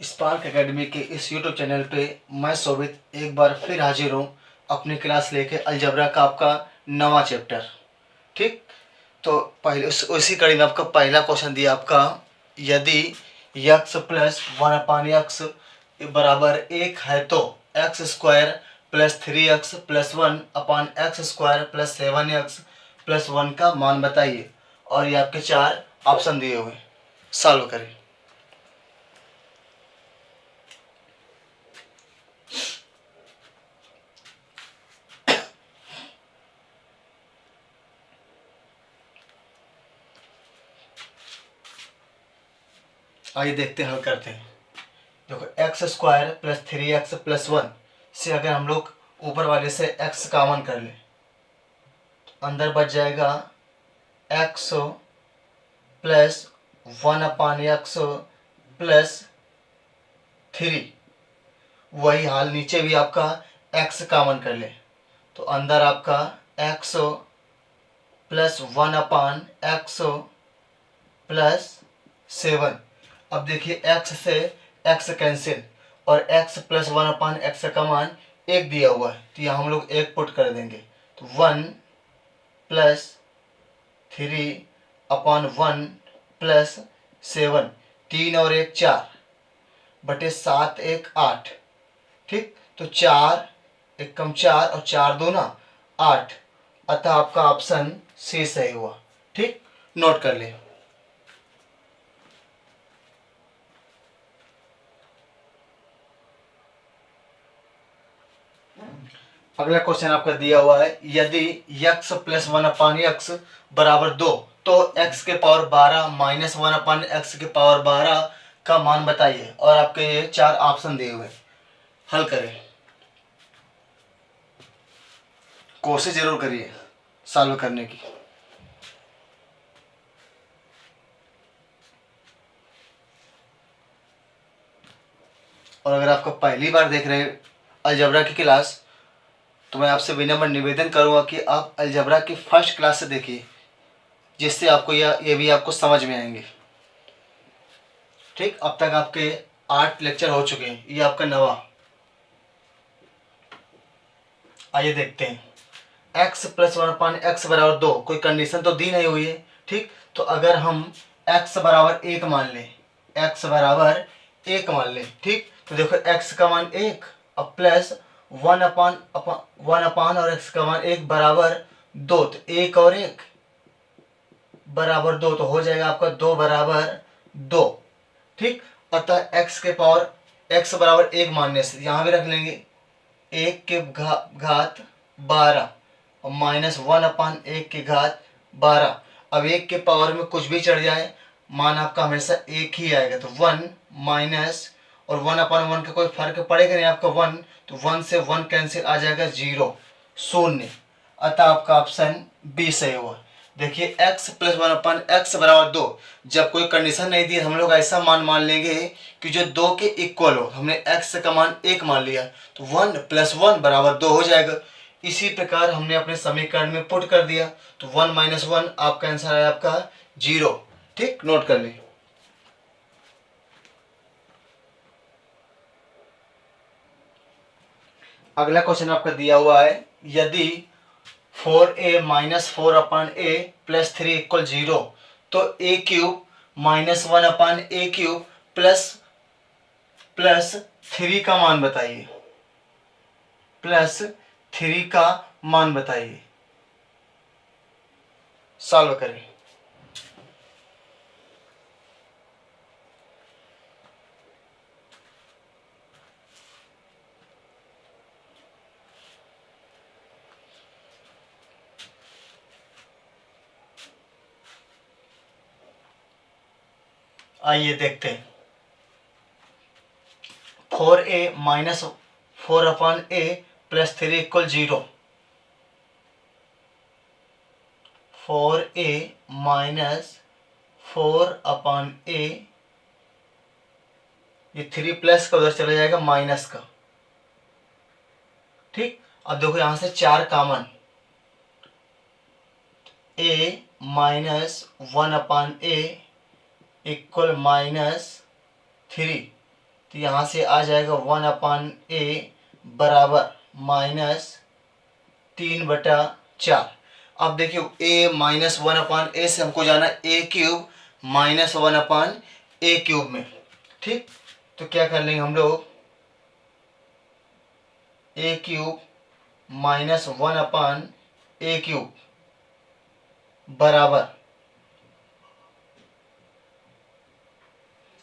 Spark academy के इस YouTube channel पे मैं शोभित एक बार फिर हाजिर हूँ अपनी क्लास लेके अलजबरा का आपका नवा चैप्टर। ठीक, तो पहले उसी कड़ी में आपका पहला क्वेश्चन दिया आपका, यदि x plus one upon x बराबर 1 है तो x square plus 3x plus 1 upon x square plus 7x plus 1 का मान बताइए। और ये आपके 4 ऑप्शन दिए हुए, सॉल्व करें। आइए देखते हैं, हल करते हैं। देखो x square plus 3x plus 1 से अगर हम लोग ऊपर वाले से x कॉमन कर ले तो अंदर बच जाएगा x plus 1 upon x plus 3। वही हाल नीचे भी आपका x कॉमन कर ले तो अंदर आपका x plus 1 upon x plus 7। अब देखिए x से x कैंसिल और x प्लस 1 अपान एक्स का मान 1 दिया हुआ है तो यहाँ हम लोग 1 पुट कर देंगे तो 1 प्लस 3 अपान 1 प्लस 7, 3 और 1 4 बटे 7 1 8। ठीक, तो 4 1 कम 4 और 4 2 ना 8, अतः आपका ऑप्शन सी सही हुआ। ठीक, नोट कर ले। अगला क्वेश्चन आपका दिया हुआ है, यदि x प्लस 1 अपान एक्स बराबर 2 तो x के पावर 12 माइनस 1 अपान एक्स के पावर 12 का मान बताइए। और आपके ये 4 ऑप्शन दिए हुए, हल करें। कोशिश जरूर करिए सॉल्व करने की। और अगर आपको पहली बार देख रहे हैं अलजबरा की क्लास तो मैं आपसे विनम्र निवेदन करूंगा कि आप अलजबरा की फर्स्ट क्लास से देखिए, जिससे आपको ये भी आपको समझ में आएंगे। ठीक, अब तक आपके 8 लेक्चर हो चुके हैं, ये आपका नवा। आइए देखते हैं, x प्लस 1 अपान एक्स बराबर 2, कोई कंडीशन तो दी नहीं हुई है। ठीक, तो अगर हम x बराबर 1 मान लें, x बराबर 1 मान लें, ठीक, तो देखो x का मान 1 और प्लस 1 अपान और x का मान 1 बराबर 2, तो 1 और 1 बराबर 2, तो हो जाएगा आपका 2 बराबर 2। ठीक, अतः x के पावर x बराबर 1 मानने से यहाँ भी रख लेंगे 1 के घात 12 और माइनस 1 अपान 1 के घात 12। अब 1 के पावर में कुछ भी चढ़ जाए मान आपका हमेशा 1 ही आएगा, तो 1 माइनस और 1 अपान 1 का कोई फर्क पड़ेगा नहीं आपका 1, तो 1 से 1 कैंसिल आ जाएगा 0 शून्य। अतः आपका ऑप्शन बी सही हुआ। देखिए x प्लस 1 अपान एक्स बराबर 2, जब कोई कंडीशन नहीं दी हम लोग ऐसा मान लेंगे कि जो 2 के इक्वल हो। हमने x का मान 1 मान लिया तो 1 प्लस 1 बराबर 2 हो जाएगा। इसी प्रकार हमने अपने समीकरण में पुट कर दिया तो 1 माइनस 1 आपका आंसर है आपका 0। ठीक, नोट कर लें। अगला क्वेश्चन आपका दिया हुआ है, यदि 4a माइनस 4 अपान ए प्लस 3 इक्वल 0 तो a cube minus 1 upon A cube plus 3 का मान बताइए। प्लस 3 का मान बताइए, सॉल्व करें। आइए देखते हैं, 4a माइनस 4 अपान ए प्लस 3 इक्वल 0। 4a माइनस 4 अपान ए, ये 3 प्लस का उधर चला जाएगा माइनस का। ठीक, अब देखो यहां से 4 common, a minus 1 upon A equal minus 3, तो यहाँ से आ जाएगा 1/a बराबर -3/4। अब देखिए a -1/a से हमको जाना a³ -1/a³ में। ठीक, तो क्या कर लेंगे हम लोग, a³ -1/a³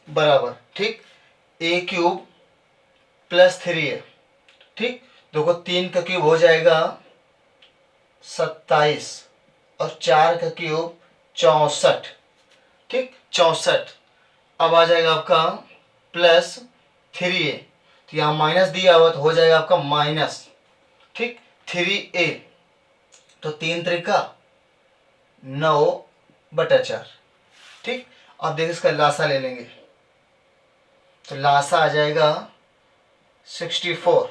बराबर ठीक a³ +3 है। ठीक, देखो 3 का क्यूब हो जाएगा 27 और 4 का क्यूब 64। ठीक, 64। अब आ जाएगा आपका +3a, तो यहाँ माइनस दिया हुआ तो हो जाएगा आपका माइनस। ठीक, 3a, तो 3 त्रिका 9/4। ठीक, अब देखिए इसका लासा ले लेंगे, तो लासा आ जाएगा 64।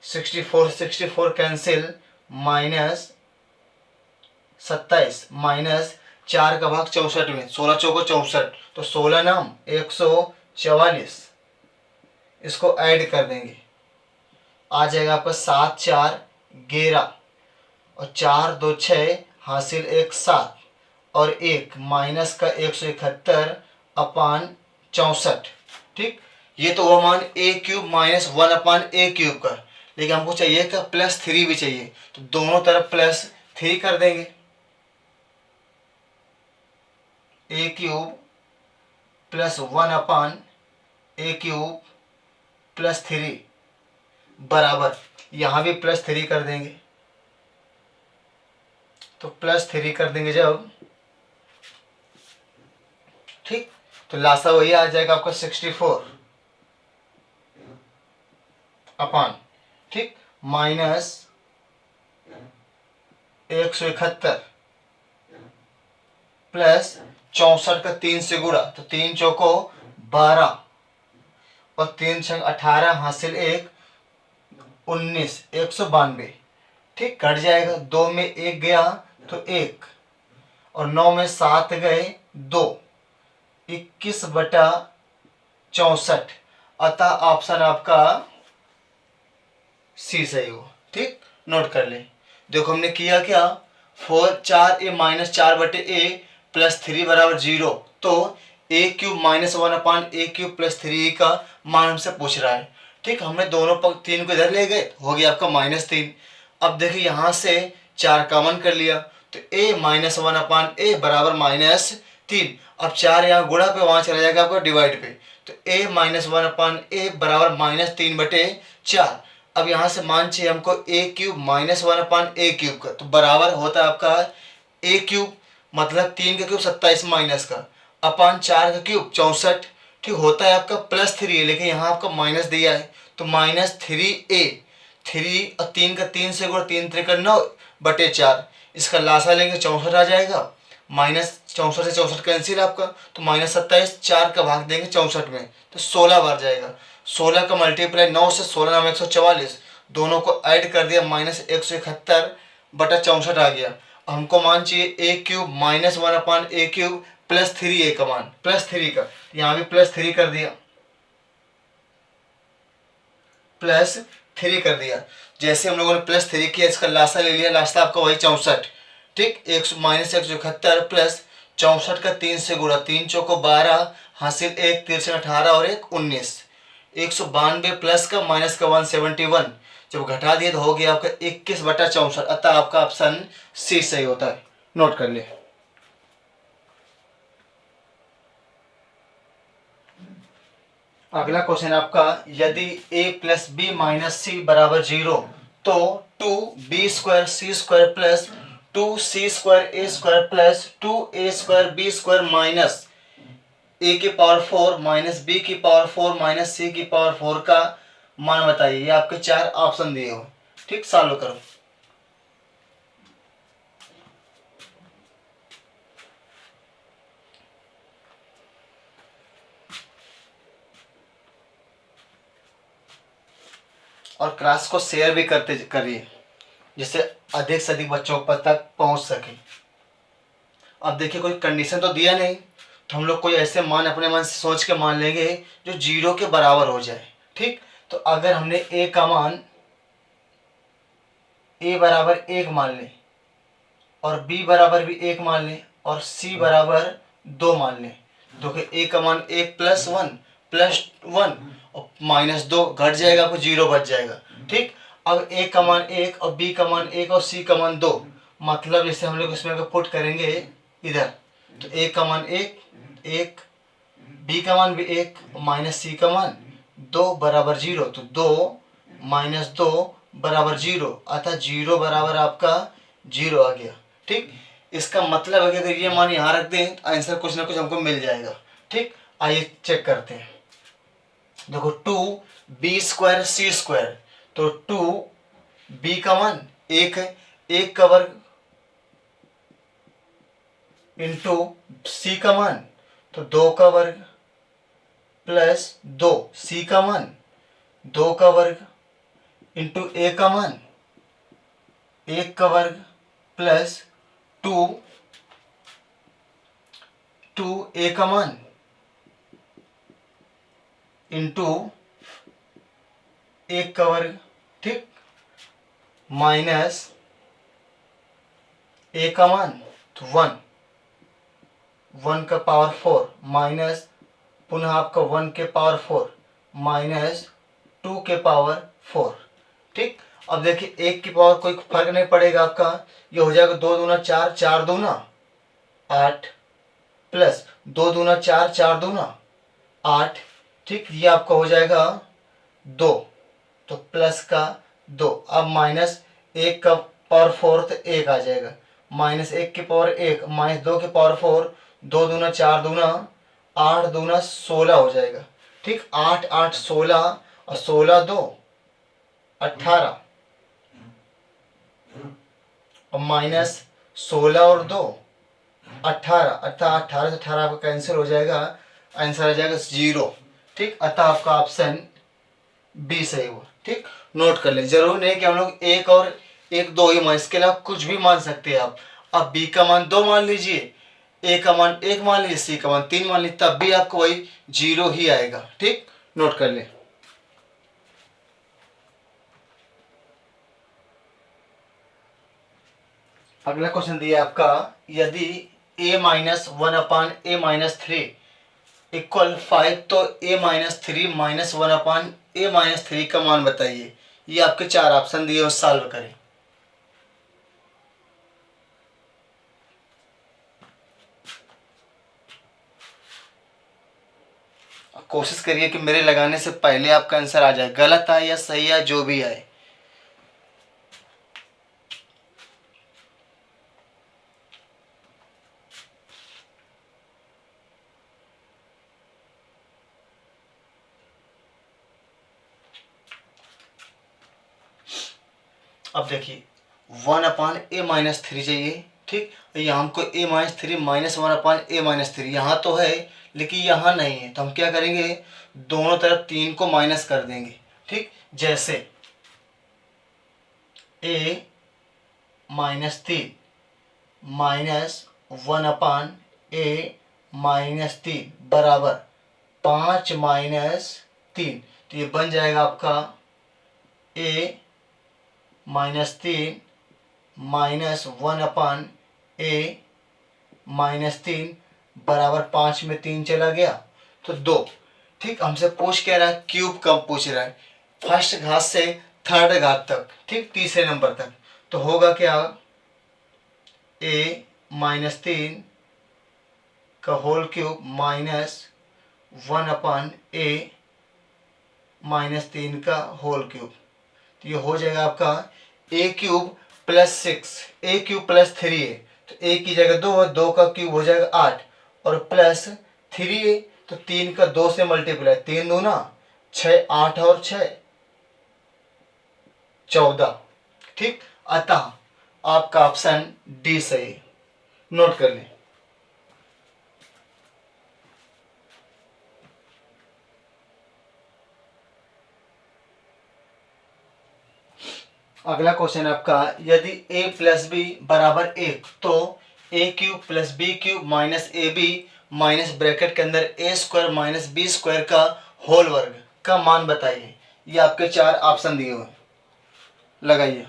64 कैंसिल, -27 माइनस 4 का भाग 64 में, 16 चौको 64, तो 16 नाम 144। इसको ऐड कर देंगे, आ जाएगा आपका 7 4 11 और 4 2 6 हासिल 1 7 और 1 माइनस का 171/64। ठीक, ये तो वो मान a³ -1/a³ का, लेकिन हमको चाहिए क्या, +3 भी चाहिए, तो दोनों तरफ +3 कर देंगे। a³ +1/a³ +3 बराबर, यहाँ भी +3 कर देंगे, तो +3 कर देंगे जब, ठीक, तो लासा वही आ जाएगा आपका 64 अपान, ठीक, -171 प्लस 64 का 3 से गुणा, तो 3 चौको 12 और 3 छंग 18 हासिल 1 19, 192। ठीक, कट जाएगा, 2 में 1 गया तो 1 और 9 में 7 गए 2, 21/64। अतः ऑप्शन आपका सी सही हो। ठीक, नोट कर ले। देखो हमने किया क्या, 4a -4/a +3 बराबर 0, तो a³ -1/a³ +3 का मान हमसे पूछ रहा है। ठीक, हमने दोनों पक्ष 3 को इधर ले गए, हो गया आपका -3। अब देखिए यहाँ से 4 कॉमन कर लिया, तो a -1/a बराबर -3। अब 4 यहाँ गुणा पे, वहाँ चला जाएगा आपका डिवाइड पे, तो a -1/a बराबर -3/4। अब यहाँ से मान चाहिए हमको a³ -1/a³ का, तो बराबर होता है आपका a³ मतलब 3 का क्यूब 27 माइनस का अपान 4 का क्यूब 64। ठीक, होता है आपका +3, लेकिन यहाँ आपका माइनस दिया है, तो -3a, 3 और 3 का 3 से गुणा, 3 3 का 9/4। इसका लासा लेंगे 64 आ जाएगा, -64 से 64 कैंसिल आपका, तो -27, 4 का भाग देंगे 64 में, तो 16 बार जाएगा। 16 का मल्टीप्लाई 9 से, 16 नाम 144, दोनों को ऐड कर दिया, -171/64 आ गया। हमको मान चाहिए a³ -1/a³ +3a का मान, +3 का, यहाँ भी +3 कर दिया, +3 कर दिया। जैसे हम लोगों ने +3 किया, इसका लासा ले लिया, लासा आपका वही 64। ठीक, -171 प्लस 64 का 3 से गुणा, 3 चौको 12 हासिल 1 3 18 और 1 19, 192 प्लस का माइनस का 171, जब घटा दिए तो हो गया आपका 21/64। अतः आपका ऑप्शन सी सही होता है। नोट कर ले। अगला क्वेश्चन आपका, यदि a + b - c बराबर 0, तो 2b² c² plus 2c² a² plus 2a²b² minus a⁴ minus b⁴ minus c⁴ का मान बताइए। ये आपके 4 ऑप्शन दिए हो। ठीक, सॉल्व करो। और क्लास को शेयर भी करते करिए, जिससे अधिक से अधिक बच्चों तक पहुंच सके। अब देखिए कोई कंडीशन तो दिया नहीं, तो हम लोग कोई ऐसे मान अपने मन से सोच के मान लेंगे जो 0 के बराबर हो जाए। ठीक, तो अगर हमने a का मान a बराबर 1 मान ले और b बराबर भी 1 मान ले और c बराबर 2 मान ले, तो a का मान 1 प्लस 1 प्लस 1 और माइनस 2 घट जाएगा, आपको 0 बच जाएगा। ठीक, अब a का मान 1 और b का मान 1 और c का मान 2, मतलब जैसे हम लोग इसमें पुट करेंगे इधर, तो a का मान 1 b का मान भी 1 माइनस c का मान 2 बराबर 0, तो 2 माइनस 2 बराबर 0, अतः 0 बराबर आपका 0 आ गया। ठीक, इसका मतलब है कि अगर ये मान यहाँ रख दें तो आंसर कुछ ना कुछ हमको मिल जाएगा। ठीक, आइए चेक करते हैं। देखो 2b² c², तो 2b का मान 1 है, 1 का वर्ग इंटू c का मान तो 2 का वर्ग प्लस 2, c का मान 2 का वर्ग इंटू a का मान 1 का वर्ग प्लस 2 a का मान इंटू 1 का वर्ग, ठीक, माइनस a का मान तो 1 का पावर 4 माइनस पुनः आपका 1 के पावर 4 माइनस 2 के पावर 4। ठीक, अब देखिए 1 की पावर कोई फर्क नहीं पड़ेगा आपका, ये हो जाएगा 2 दूना 4, 4 दूना 8 प्लस 2 दूना 4, 4 दूना 8। ठीक, ये आपका हो जाएगा 2, तो प्लस का 2, अब माइनस 1 का पावर 4 तो 1 आ जाएगा, माइनस 1 की पावर 1 माइनस 2 की पावर 4, 2 दूना 4 दूना 8 दूना 16 हो जाएगा। ठीक, 8 8 16 और 16 2 18 और माइनस 16 और 2 18, अतः 18 से 18 आपका कैंसिल हो जाएगा, आंसर आ जाएगा 0। ठीक, अतः आपका ऑप्शन बी सही हुआ। ठीक, नोट कर ले, जरूर नहीं कि हम लोग 1 और 1 2 ही मान, इसके अलावा कुछ भी मान सकते हैं आप। अब b का मान 2 मान लीजिए, a का मान 1 मान लीजिए, c का मान 3 मान लीजिए, तब भी आपको वही 0 ही आएगा। ठीक, नोट कर ले। अगला क्वेश्चन दिया आपका, यदि a माइनस 1/a-3 इक्वल 5 तो a-3 माइनस 1/a-3 का मान बताइए। ये आपके 4 ऑप्शन दिए और सॉल्व करें। कोशिश करिए कि मेरे लगाने से पहले आपका आंसर आ जाए, गलत आए या सही आए, जो भी आए। अब देखिए 1/a-3 चाहिए। ठीक, यहाँ हमको a-3 माइनस 1/a-3 यहाँ तो है लेकिन यहाँ नहीं है, तो हम क्या करेंगे, दोनों तरफ 3 को माइनस कर देंगे। ठीक, जैसे a-3 माइनस 1/a-3 बराबर 5 माइनस 3, तो ये बन जाएगा आपका a-3 माइनस 1/a-3 बराबर 5 में 3 चला गया तो 2। ठीक, हमसे पूछ क्या रहा है, क्यूब कब पूछ रहा है, फर्स्ट घात से थर्ड घात तक, ठीक, तीसरे नंबर तक, तो होगा क्या, a-3 का होल क्यूब माइनस 1/a-3 का होल क्यूब, तो ये हो जाएगा आपका a³ प्लस 6, a³ प्लस 3 है तो a की जगह 2 है, 2 का क्यूब हो जाएगा 8 और प्लस 3 है तो 3 का 2 से मल्टीप्लाई, 3 दूना 6, 8 और 6 14। ठीक, अतः आपका ऑप्शन डी सही, नोट कर लें। अगला क्वेश्चन आपका, यदि a प्लस बी बराबर 1 तो a³ plus b³ minus ab minus bracket के अंदर ए स्क्वायर माइनस बी स्क्वायर का होल वर्ग का मान बताइए। ये आपके 4 ऑप्शन दिए हुए, लगाइए।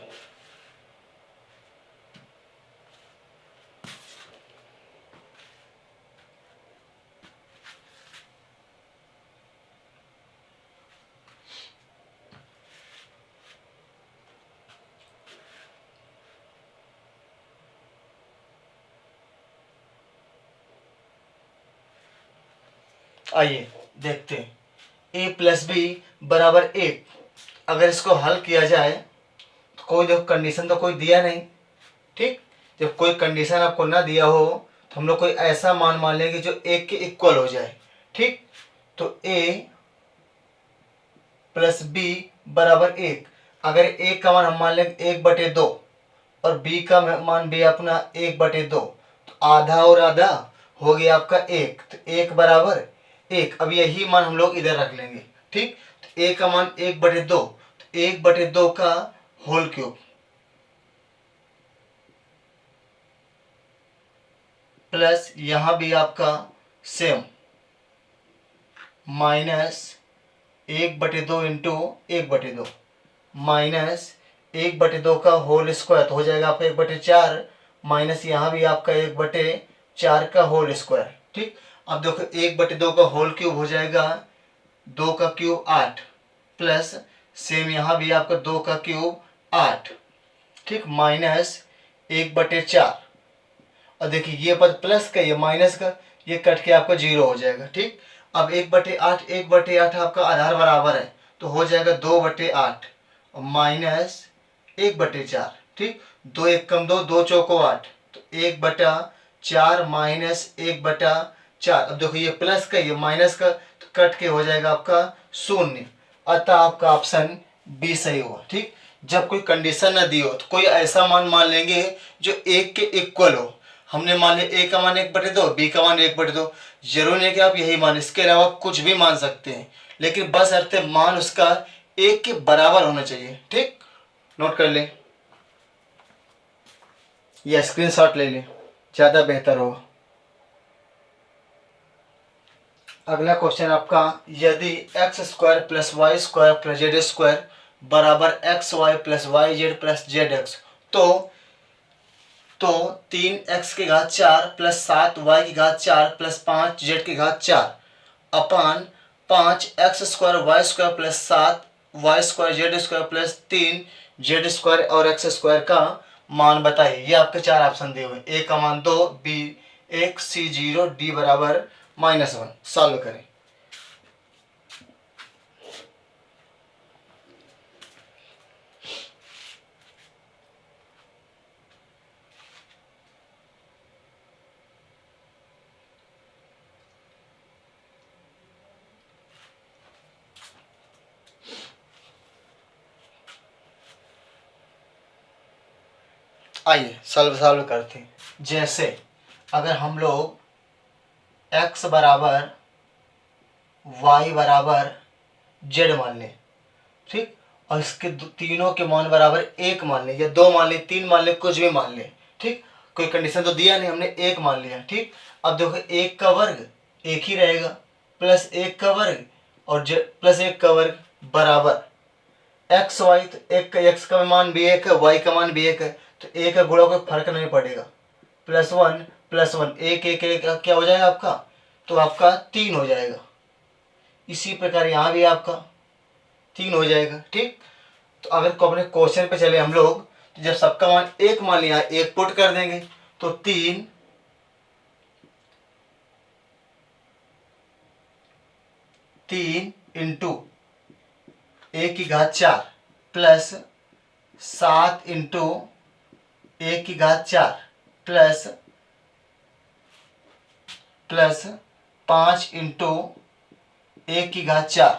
आइए देखते हैं। ए प्लस बी बराबर 1, अगर इसको हल किया जाए तो कोई देखो कंडीशन तो कोई दिया नहीं, ठीक। जब कोई कंडीशन आपको ना दिया हो तो हम लोग कोई ऐसा मान लेंगे जो 1 के इक्वल हो जाए, ठीक। तो ए प्लस बी बराबर 1, अगर ए का मान हम मान लेंगे 1/2 और बी का मान भी अपना 1/2, तो आधा और आधा हो गया आपका 1, तो 1 बराबर 1। अब यही मान हम लोग इधर रख लेंगे, ठीक। तो ए का मान 1/2, तो 1/2 का होल क्यूब प्लस यहाँ भी आपका सेम माइनस 1/2 इंटू 1/2 माइनस 1/2 का होल स्क्वायर, तो हो जाएगा आपका 1/4 माइनस यहाँ भी आपका 1/4 का होल स्क्वायर, ठीक। अब देखो 1/2 का होल क्यूब हो जाएगा 2 का क्यूब 8 प्लस सेम यहाँ भी आपका 2 का क्यूब 8, ठीक, माइनस 1/4। और देखिए ये पद प्लस का ये माइनस का, ये कट के आपका 0 हो जाएगा, ठीक। अब 1/8 1/8 आपका आधार बराबर है, तो हो जाएगा 2/8 और माइनस 1/4, ठीक। 2 1 कम 2, 2 चौको 8, तो 1/4 माइनस 1/4। अब देखो ये प्लस का ये माइनस का, तो कट के हो जाएगा आपका 0। अतः आपका ऑप्शन बी सही हुआ, ठीक। जब कोई कंडीशन ना दी हो तो कोई ऐसा मान लेंगे जो 1 के इक्वल हो। हमने मान लिया ए का मान 1/2, बी का मान 1/2, जरूरी नहीं कि आप यही मान, इसके अलावा कुछ भी मान सकते हैं, लेकिन बस अर्थ मान उसका 1 के बराबर होना चाहिए, ठीक। नोट कर ले या स्क्रीनशॉट ले ले, ज़्यादा बेहतर होगा। अगला क्वेश्चन आपका, यदि x square plus y square plus z square बराबर x y plus y z plus z x, तो 3x की घात 4 प्लस 7y की घात 4 प्लस 5z की घात 4 अपान 5x square y square plus 7y square z square plus 3z square और x स्क्वायर का मान बताइए। ये आपके 4 ऑप्शन दिए हुए, ए का मान 2, बी 1, सी 0, डी बराबर -1। सॉल्व करें। आइए सॉल्व करते हैं। जैसे अगर हम लोग x बराबर y बराबर z मान लें, ठीक, और इसके तीनों के मान बराबर 1 मान लें या 2 मान लें, 3 मान लें, कुछ भी मान लें, ठीक। कोई कंडीशन तो दिया नहीं, हमने 1 मान लिया, ठीक। अब देखो 1 का वर्ग 1 ही रहेगा प्लस 1 का वर्ग और प्लस 1 का वर्ग बराबर एक्स वाई, तो एक का एक्स का मान भी 1 है, वाई का मान भी 1 है, तो 1 का गुणा कोई फर्क नहीं पड़ेगा, +1 +1 1 1 1 क्या हो जाएगा आपका, तो आपका 3 हो जाएगा। इसी प्रकार यहाँ भी आपका 3 हो जाएगा, ठीक। तो अगर को अपने क्वेश्चन पे चले हम लोग, तो जब सबका मान 1 मान लिया 1 पुट कर देंगे, तो 3 इंटू 1 की घात 4 प्लस 7 इंटू 1 की घात 4 प्लस 5 इंटू 1 की घात 4,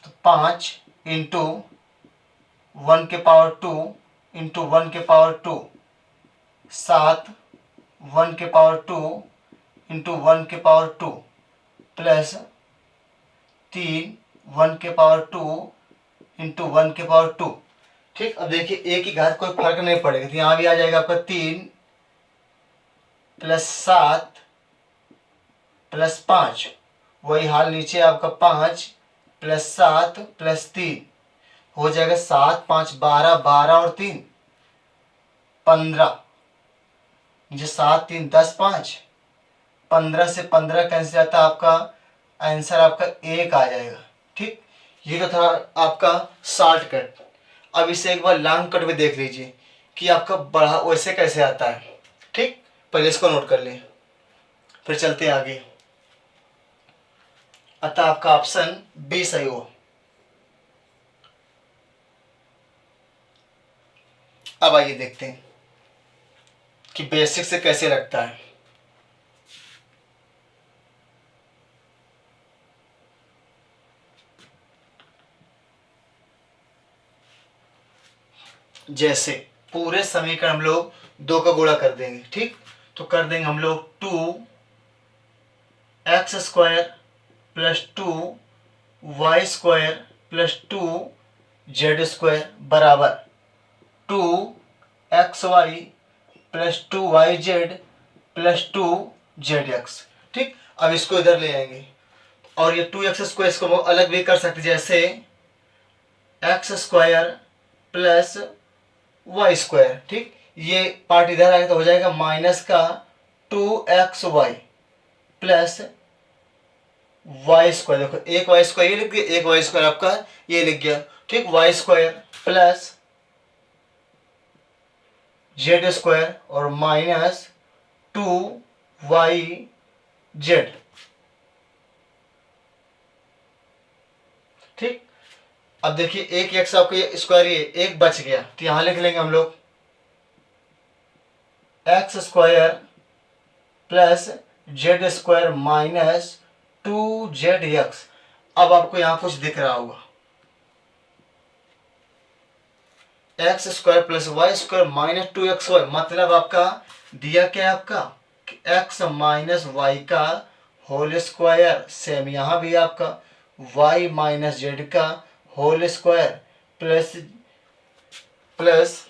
तो 5 इंटू 1 के पावर 2 इंटू 1 के पावर 2, 7 1 के पावर 2 इंटू 1 के पावर 2 प्लस 3 1 के पावर 2 इंटू 1 के पावर 2, ठीक। अब देखिए 1 की घात कोई फर्क नहीं पड़ेगा, तो यहाँ भी आ जाएगा आपका 3 प्लस 7 प्लस 5, वही हाल नीचे आपका 5 प्लस 7 प्लस 3 हो जाएगा 7 5 12, 12 और 3 15, जो 7 3 10 5, 15 से 15 कैंसिल आता है, आपका आंसर आपका 1 आ जाएगा। ठीक, ये तो था आपका शॉर्टकट। अब इसे एक बार लॉन्ग कट में देख लीजिए कि आपका बढ़ा वैसे कैसे आता है। ठीक, पहले इसको नोट कर लिए, फिर चलते हैं आगे। अतः आपका ऑप्शन बी सही हो। अब आइए देखते हैं कि बेसिक से कैसे लगता है। जैसे पूरे समीकरण हम लोग 2 का गुणा कर देंगे। ठीक, तो कर देंगे हम लोग 2x² plus 2y² plus 2z² बराबर 2xy plus 2yz plus 2zx। ठीक, अब इसको इधर ले आएंगे और ये 2x² इसको अलग भी कर सकते, जैसे x² प्लस y²। ठीक, ये पार्ट इधर आएगा तो हो जाएगा माइनस का 2xy प्लस y²। देखो एक y² ये लिख दिया, एक y² आपका ये लिख गया। ठीक, y² प्लस z² और माइनस 2yz। ठीक, अब देखिए एक x आपका ये स्क्वायर, ये एक बच गया तो यहां लिख लेंगे हम लोग x² plus z² minus 2zx। अब आपको यहां कुछ दिख रहा होगा, x² plus y² minus 2xy, मतलब आपका दिया क्या है आपका x माइनस वाई का होल स्क्वायर। सेम यहां भी आपका y माइनस जेड का whole square plus plus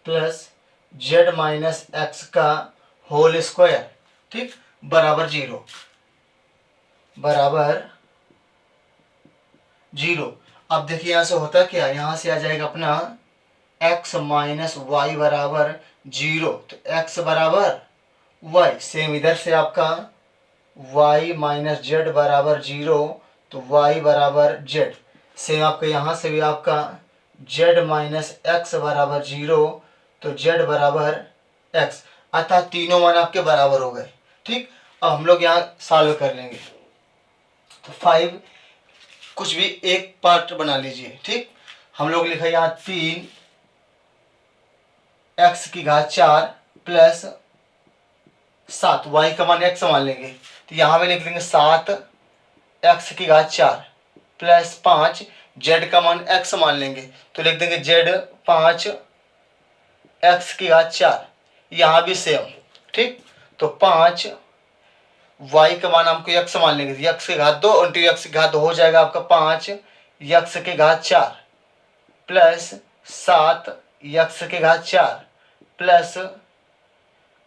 plus z minus x का होल स्क्वायर। ठीक, बराबर 0, बराबर 0। अब देखिए यहां से होता क्या, यहां से आ जाएगा अपना x माइनस वाई बराबर 0, तो x बराबर y। सेम इधर से आपका y माइनस जेड बराबर 0, तो y बराबर z। सेम आपका यहाँ से भी आपका z माइनस एक्स बराबर 0, तो z बराबर x। अतः तीनों मान आपके बराबर हो गए। ठीक, अब हम लोग यहाँ सॉल्व कर लेंगे। तो 5 कुछ भी एक पार्ट बना लीजिए। ठीक, हम लोग लिखा यहाँ 3x⁴ प्लस 7, y का मान x मान लेंगे तो यहाँ पे लिख लेंगे 7x⁴ प्लस 5, z का मान x मान लेंगे तो लिख देंगे z 5x⁴। यहाँ भी सेम। ठीक, तो 5 y का मान हमको x मान लेंगे, x⁴ और x⁴ हो जाएगा आपका 5x⁴ plus 7x⁴ plus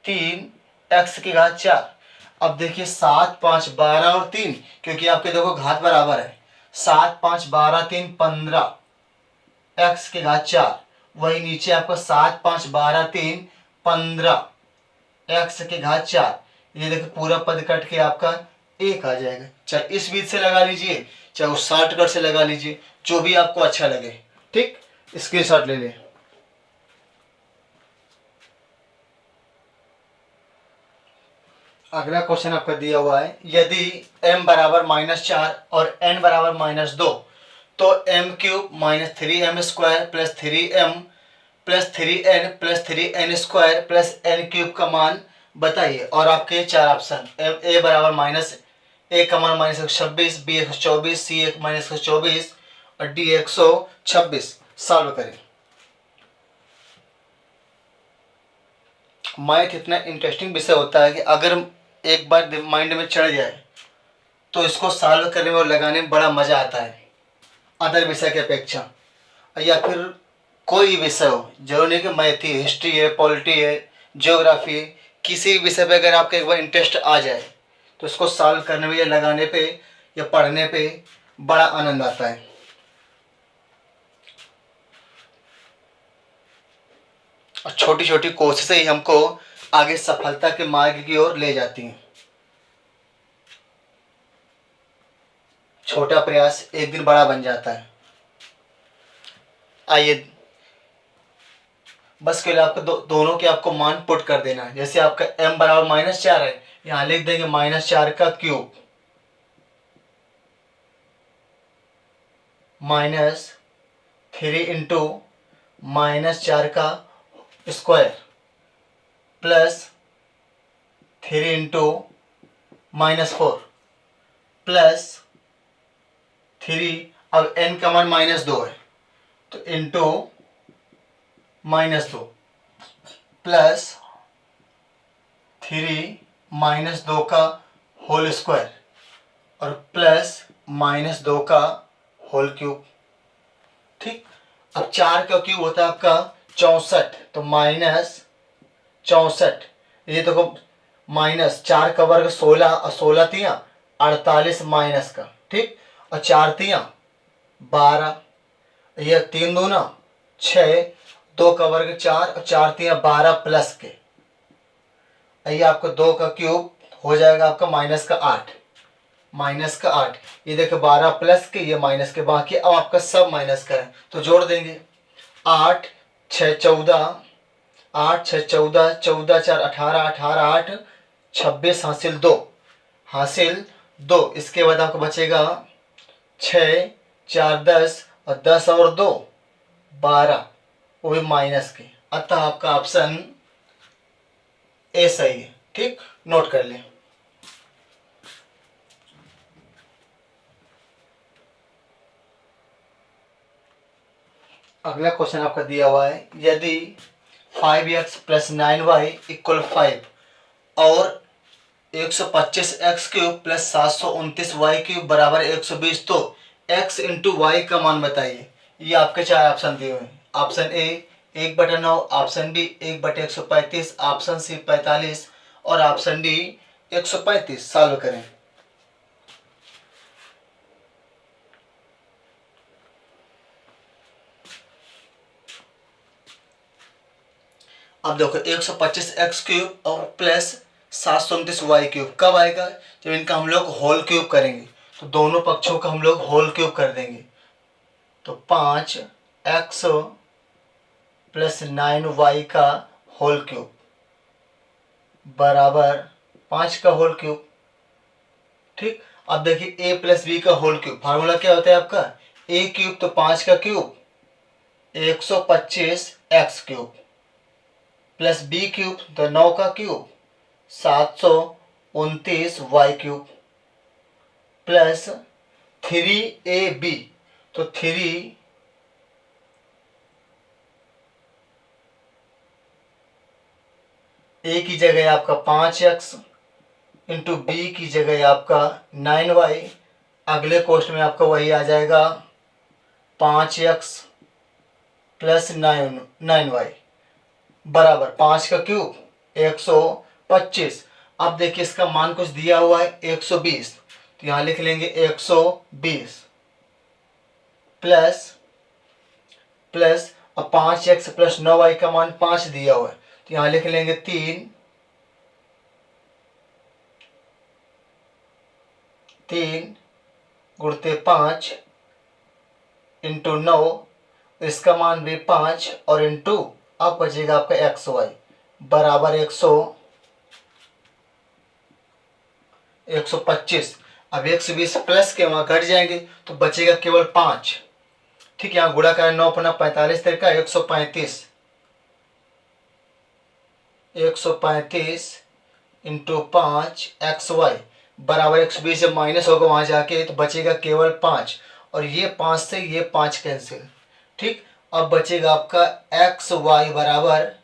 3x⁴। अब देखिए 7 5 12 और 3, क्योंकि आपके देखो घात बराबर है। 7 5 12 3 15 x⁴, वही नीचे आपको 7 5 12 3 15 x⁴। ये देखो पूरा पद कट के आपका 1 आ जाएगा। चाहे इस बीच से लगा लीजिए, चाहे उस शॉर्टकट से लगा लीजिए, जो भी आपको अच्छा लगे। ठीक, स्क्रीनशॉट ले लें। अगला क्वेश्चन आपका दिया हुआ है, यदि m बराबर -4 और n बराबर -2 तो m³ minus 3m² plus 3m plus 3n plus 3n² plus n³ का मान बताइए। और आपके 4 ऑप्शन, a बराबर -a का मान -126, b 124, c -124 और d 126। सॉल्व करें। मैथ इतना इंटरेस्टिंग विषय होता है कि अगर एक बार माइंड में चढ़ जाए तो इसको सॉल्व करने में और लगाने में बड़ा मज़ा आता है, अदर विषय की अपेक्षा। या फिर कोई विषय हो, जरूरी नहीं कि मैथ ही, हिस्ट्री है, पॉलिटी है, ज्योग्राफी है, किसी भी विषय पे अगर आपका एक बार इंटरेस्ट आ जाए तो इसको सॉल्व करने में या लगाने पे या पढ़ने पे बड़ा आनंद आता है। और छोटी छोटी कोशिशें ही हमको आगे सफलता के मार्ग की ओर ले जाती हैं। छोटा प्रयास एक दिन बड़ा बन जाता है। आइए, बस के लिए आपको दोनों के आपको मान पुट कर देना है। जैसे आपका m बराबर -4 है, यहाँ लिख देंगे -4 का क्यूब -3 इंटू -4 का स्क्वायर प्लस 3 इंटू -4 प्लस 3, अब n का मान -2 है तो इंटू -2 प्लस 3 -2 का होल स्क्वायर और प्लस -2 का होल क्यूब। ठीक, अब 4 का क्यूब होता है आपका 64, तो -64, ये देखो -4 का वर्ग 16 और 16 तिया 48 माइनस का, ठीक, और 4 तिया 12, ये 3 दूना 6, 2 का वर्ग 4 और 4 तिया 12 प्लस के, ये आपको 2 का क्यूब हो जाएगा आपका -8, ये देखो 12 प्लस के, ये माइनस के, बाकी अब आपका सब माइनस का है तो जोड़ देंगे। 8 6 14, 8 6 14, 14 4 18, 18 8 26, हासिल 2। इसके बाद आपको बचेगा 6 4 10 और 10 और 2 12, वो भी माइनस के। अतः आपका ऑप्शन ए सही है। ठीक, नोट कर लें। अगला क्वेश्चन आपका दिया हुआ है, यदि 5x + 9y = 5 और 125x³ + 729y³ बराबर 120 तो x × y का मान बताइए। ये आपके 4 ऑप्शन दिए हुए हैं। Option A 1/9, option B 1/135, option C 45 और ऑप्शन डी 135। सॉल्व करें। अब देखो 125x³ और प्लस 729y³ कब आएगा? जब इनका हम लोग होल क्यूब करेंगे, तो दोनों पक्षों का हम लोग होल क्यूब कर देंगे। तो 5x + 9y का होल क्यूब बराबर 5 का होल क्यूब। ठीक, अब देखिए a + b का होल क्यूब, फार्मूला क्या होता है आपका? a³ तो 5 का क्यूब 125x³ प्लस b³ तो 9 का क्यूब 729y³ प्लस 3ab तो 3 a की जगह आपका 5x इंटू बी की जगह आपका 9y, अगले क्वेश्चन में आपका वही आ जाएगा 5x + 9y बराबर 5 का क्यूब 125। अब देखिए इसका मान कुछ दिया हुआ है 120, तो यहाँ लिख लेंगे 120 प्लस अब 5x + 9y का मान 5 दिया हुआ है, तो यहाँ लिख लेंगे 3 गुणित 5 इंटू 9, इसका मान भी 5 और इंटू अब बचेगा आपका xy बराबर 125। अब 120 प्लस के वहाँ घट जाएंगे तो बचेगा केवल 5। ठीक, यहाँ गुणा करें 9 × 45 तरीका 135 इंटू 5 xy बराबर 120। जब माइनस होगा वहाँ जाके तो बचेगा केवल 5 और ये 5 से ये 5 कैंसिल। ठीक, अब बचेगा आपका xy बराबर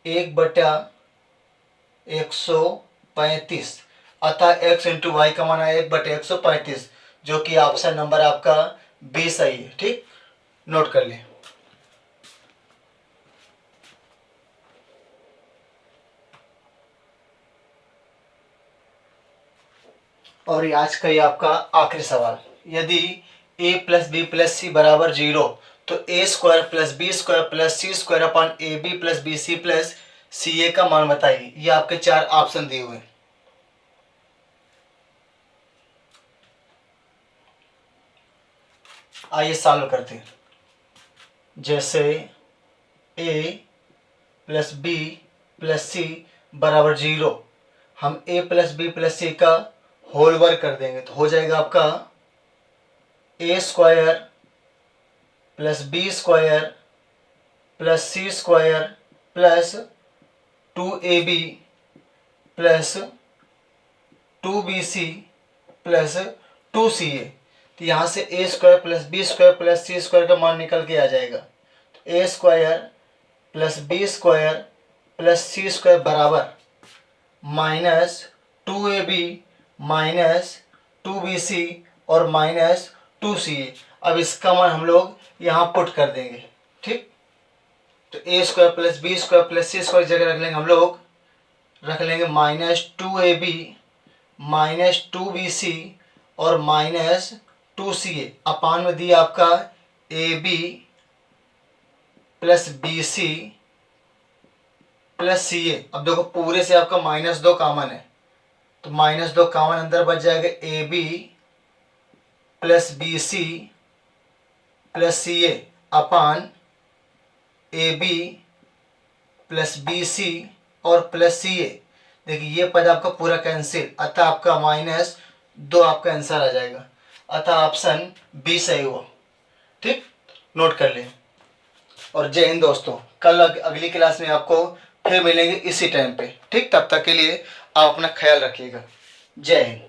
1/135। अतः x × y का मान है 1/135, जो कि ऑप्शन नंबर आपका बी सही है। ठीक, नोट कर लें। और ये आज का ये आपका आखिरी सवाल, यदि a plus b plus c बराबर 0 तो a square plus b square plus c square upon a b plus b c plus c a का मान बताइए। ये आपके 4 ऑप्शन दिए हुए हैं। आइए सॉल्व करते हैं। जैसे a plus b plus c बराबर 0, हम a प्लस बी प्लस सी का होल वर्क कर देंगे तो हो जाएगा आपका a square plus b square plus c square plus 2ab plus 2bc plus 2ca। तो यहाँ से a square plus b square plus c square का मान निकल के आ जाएगा। तो a square plus b square plus c square बराबर माइनस 2ab माइनस 2bc और माइनस 2ca। अब इसका मान हम लोग यहाँ पुट कर देंगे। ठीक, तो a square plus b square plus c square जगह रख लेंगे हम लोग, रख लेंगे माइनस 2ab माइनस 2bc और माइनस 2ca। अपान में दिया आपका ab plus bc plus ca। अब देखो पूरे से आपका -2 कॉमन है तो -2 कॉमन अंदर बच जाएगा ab plus bc plus ca अपान ab प्लस bc और प्लस ca। देखिए ये पद आपका पूरा कैंसिल, अतः आपका -2 आपका आंसर आ जाएगा। अतः ऑप्शन बी सही हुआ। ठीक, नोट कर लें। और जय हिंद दोस्तों, कल अगली क्लास में आपको फिर मिलेंगे इसी टाइम पे। ठीक, तब तक के लिए आप अपना ख्याल रखिएगा। जय हिंद।